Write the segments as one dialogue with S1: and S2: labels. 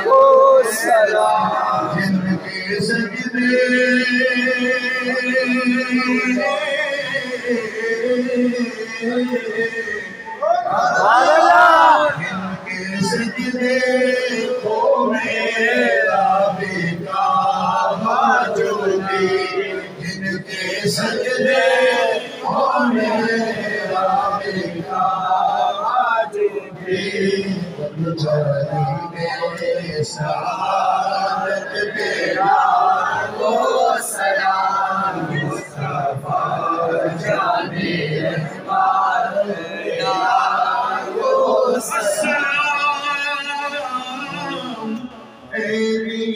S1: को सलाम जिनके सजदे जिनके सजदे को मेरा बेकाबा जोगी जिनके सजदे को मेरा बेकाबा जोगी सादत बेरा को सलाम मुस्तफा जाने को सलाम तेरी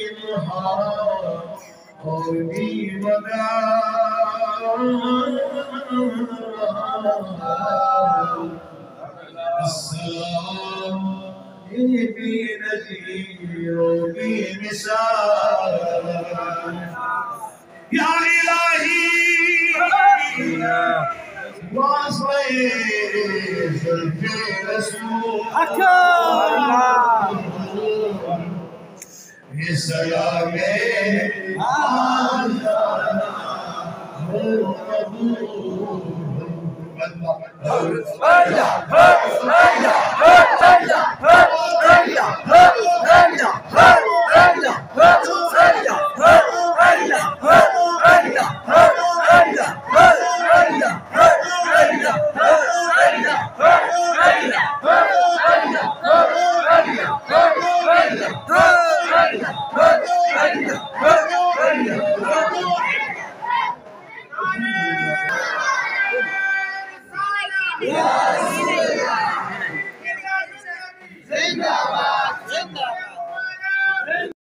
S1: होगी वदा अस्सलाम या इलाही